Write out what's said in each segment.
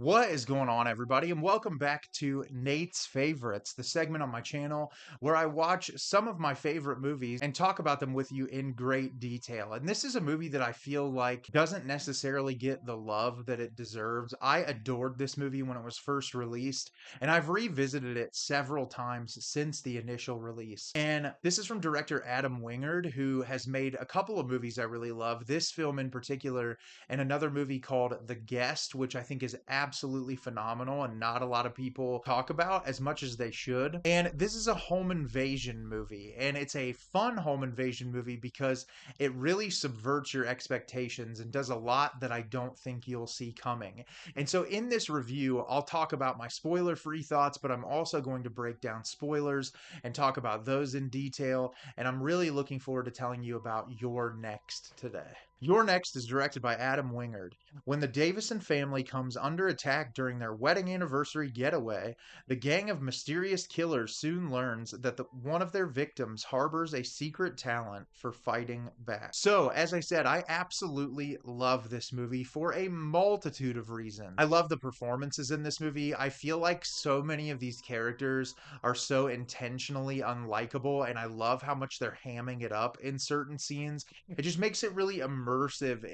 What is going on, everybody? And welcome back to Nate's Favorites, the segment on my channel where I watch some of my favorite movies and talk about them with you in great detail. And this is a movie that I feel like doesn't necessarily get the love that it deserves. I adored this movie when it was first released, and I've revisited it several times since the initial release. And this is from director Adam Wingard, who has made a couple of movies I really love. This film in particular, and another movie called The Guest, which I think is absolutely phenomenal and not a lot of people talk about as much as they should. And this is a home invasion movie, and it's a fun home invasion movie because it really subverts your expectations and does a lot that I don't think you'll see coming. And so in this review, I'll talk about my spoiler-free thoughts, but I'm also going to break down spoilers and talk about those in detail, and I'm really looking forward to telling you about Your Next today. Your Next is directed by Adam Wingard. When the Davison family comes under attack during their wedding anniversary getaway, the gang of mysterious killers soon learns that one of their victims harbors a secret talent for fighting back. So, as I said, I absolutely love this movie for a multitude of reasons. I love the performances in this movie. I feel like so many of these characters are so intentionally unlikable, and I love how much they're hamming it up in certain scenes. It just makes it really immersive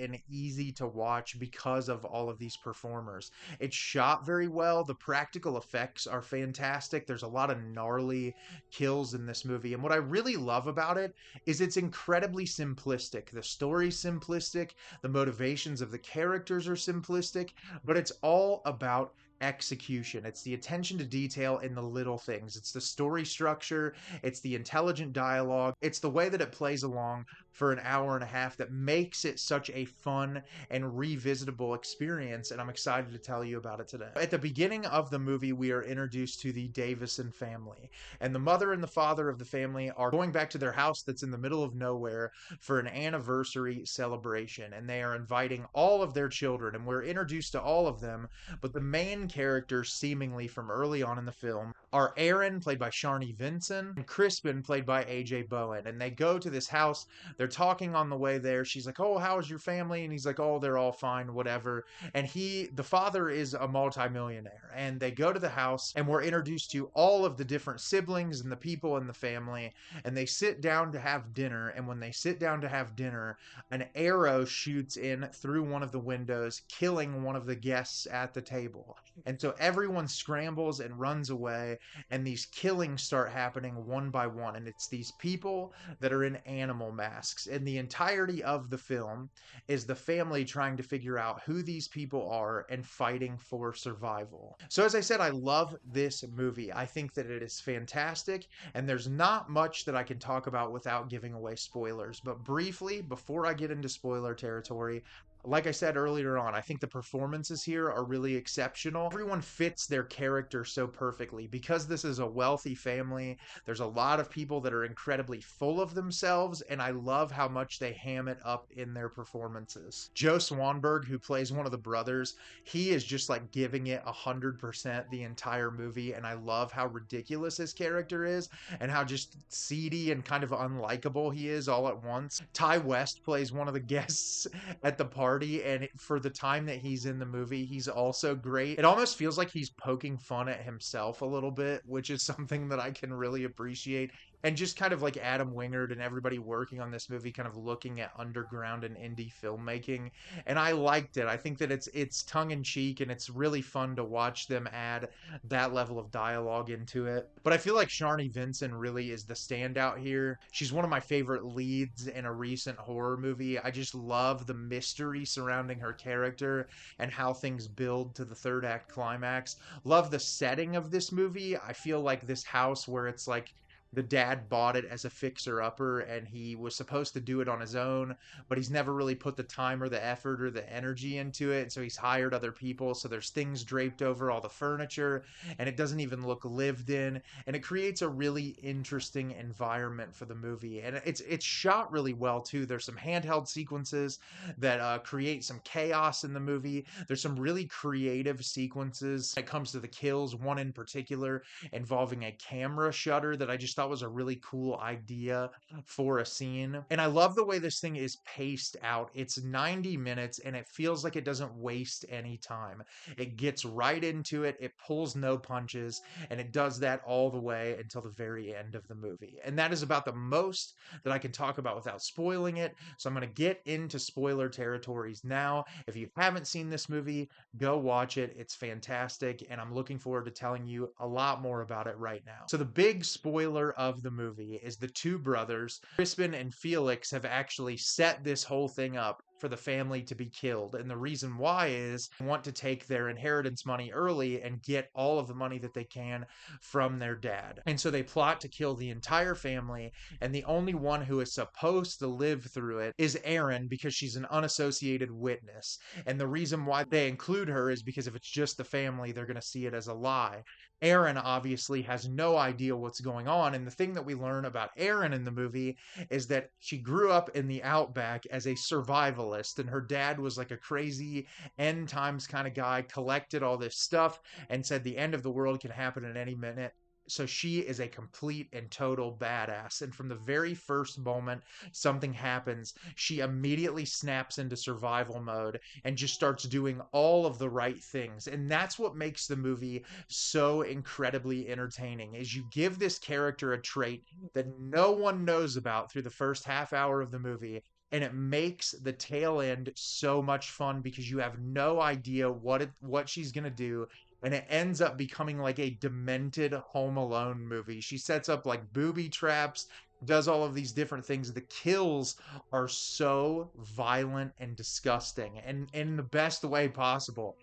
and easy to watch because of all of these performers. It's shot very well. The practical effects are fantastic. There's a lot of gnarly kills in this movie. And what I really love about it is it's incredibly simplistic. The story's simplistic, the motivations of the characters are simplistic, but it's all about execution. It's the attention to detail in the little things. It's the story structure. It's the intelligent dialogue. It's the way that it plays along for an hour and a half that makes it such a fun and revisitable experience, and I'm excited to tell you about it today. At the beginning of the movie, we are introduced to the Davison family, and the mother and the father of the family are going back to their house that's in the middle of nowhere for an anniversary celebration, and they are inviting all of their children, and we're introduced to all of them, but the main characters, seemingly from early on in the film, are Aaron, played by Sharni Vinson, and Crispin, played by AJ Bowen, and they go to this house. They're talking on the way there. She's like, "Oh, how's your family?" And he's like, "Oh, they're all fine, whatever." And the father is a multimillionaire. And they go to the house, and we're introduced to all of the different siblings and the people in the family. And they sit down to have dinner. And when they sit down to have dinner, an arrow shoots in through one of the windows, killing one of the guests at the table. And so everyone scrambles and runs away. And these killings start happening one by one. And it's these people that are in animal masks. And the entirety of the film is the family trying to figure out who these people are and fighting for survival. So as I said, I love this movie. I think that it is fantastic, and there's not much that I can talk about without giving away spoilers. But briefly, before I get into spoiler territory, like I said earlier on, I think the performances here are really exceptional. Everyone fits their character so perfectly. Because this is a wealthy family, there's a lot of people that are incredibly full of themselves, and I love how much they ham it up in their performances. Joe Swanberg, who plays one of the brothers, he is just like giving it 100% the entire movie, and I love how ridiculous his character is and how just seedy and kind of unlikable he is all at once. Ty West plays one of the guests at the party, and for the time that he's in the movie, he's also great. It almost feels like he's poking fun at himself a little bit, which is something that I can really appreciate. And just kind of like Adam Wingard and everybody working on this movie kind of looking at underground and indie filmmaking, and I liked it. I think that it's tongue-in-cheek, and it's really fun to watch them add that level of dialogue into it. But I feel like Sharni Vinson really is the standout here. She's one of my favorite leads in a recent horror movie. I just love the mystery surrounding her character and how things build to the third act climax. Love the setting of this movie. I feel like this house where it's like the dad bought it as a fixer-upper, and he was supposed to do it on his own, but he's never really put the time or the effort or the energy into it, and so he's hired other people, so there's things draped over all the furniture, and it doesn't even look lived in, and it creates a really interesting environment for the movie, and it's shot really well, too. There's some handheld sequences that create some chaos in the movie. There's some really creative sequences when it comes to the kills, one in particular involving a camera shutter that I just thought was a really cool idea for a scene. And I love the way this thing is paced out. It's 90 minutes and it feels like it doesn't waste any time. It gets right into it, it pulls no punches, and it does that all the way until the very end of the movie. And that is about the most that I can talk about without spoiling it. So I'm going to get into spoiler territories now. If you haven't seen this movie, go watch it. It's fantastic, and I'm looking forward to telling you a lot more about it right now. So the big spoiler of the movie is the two brothers, Crispin and Felix, have actually set this whole thing up for the family to be killed. And the reason why is they want to take their inheritance money early and get all of the money that they can from their dad. And so they plot to kill the entire family, and the only one who is supposed to live through it is Erin, because she's an unassociated witness. And the reason why they include her is because if it's just the family, they're going to see it as a lie. Erin obviously has no idea what's going on. And the thing that we learn about Erin in the movie is that she grew up in the outback as a survivalist, and her dad was like a crazy end times kind of guy, collected all this stuff and said the end of the world can happen at any minute. So she is a complete and total badass. And from the very first moment something happens, she immediately snaps into survival mode and just starts doing all of the right things. And that's what makes the movie so incredibly entertaining, is you give this character a trait that no one knows about through the first half hour of the movie, and it makes the tail end so much fun because you have no idea what she's going to do, and it ends up becoming like a demented Home Alone movie. She sets up like booby traps, does all of these different things. The kills are so violent and disgusting, and in the best way possible.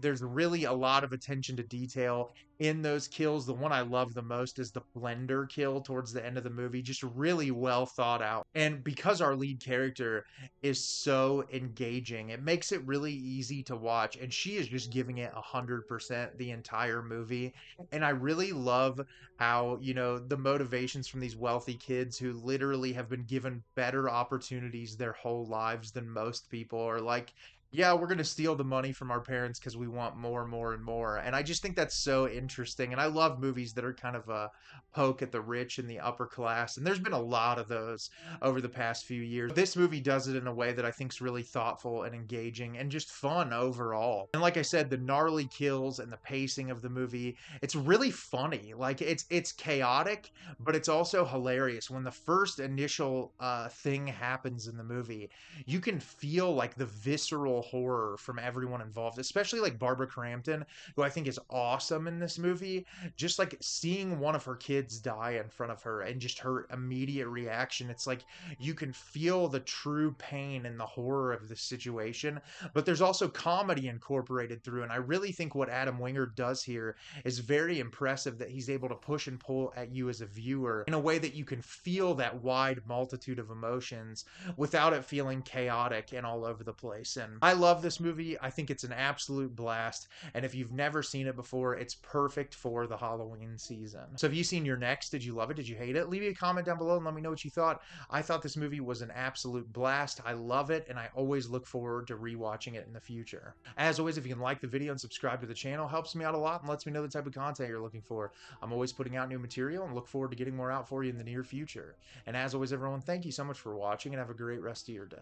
There's really a lot of attention to detail in those kills. The one I love the most is the blender kill towards the end of the movie, just really well thought out. And because our lead character is so engaging, it makes it really easy to watch. And she is just giving it 100% the entire movie. And I really love how, the motivations from these wealthy kids who literally have been given better opportunities their whole lives than most people are like, yeah, we're going to steal the money from our parents because we want more and more and more. And I just think that's so interesting. And I love movies that are kind of a poke at the rich and the upper class. And there's been a lot of those over the past few years. This movie does it in a way that I think is really thoughtful and engaging and just fun overall. And like I said, the gnarly kills and the pacing of the movie, it's really funny. Like it's chaotic, but it's also hilarious. When the first initial thing happens in the movie, you can feel like the visceral horror from everyone involved, especially like Barbara Crampton, who I think is awesome in this movie. Just like seeing one of her kids die in front of her and just her immediate reaction, it's like you can feel the true pain and the horror of the situation. But there's also comedy incorporated through, and I really think what Adam Wingard does here is very impressive, that he's able to push and pull at you as a viewer in a way that you can feel that wide multitude of emotions without it feeling chaotic and all over the place. And I love this movie. I think it's an absolute blast. And if you've never seen it before, it's perfect for the Halloween season. So have you seen your next? Did you love it? Did you hate it? Leave me a comment down below and let me know what you thought. I thought this movie was an absolute blast. I love it, and I always look forward to rewatching it in the future. As always, if you can like the video and subscribe to the channel, helps me out a lot and lets me know the type of content you're looking for. I'm always putting out new material and look forward to getting more out for you in the near future. And as always, everyone, thank you so much for watching, and have a great rest of your day.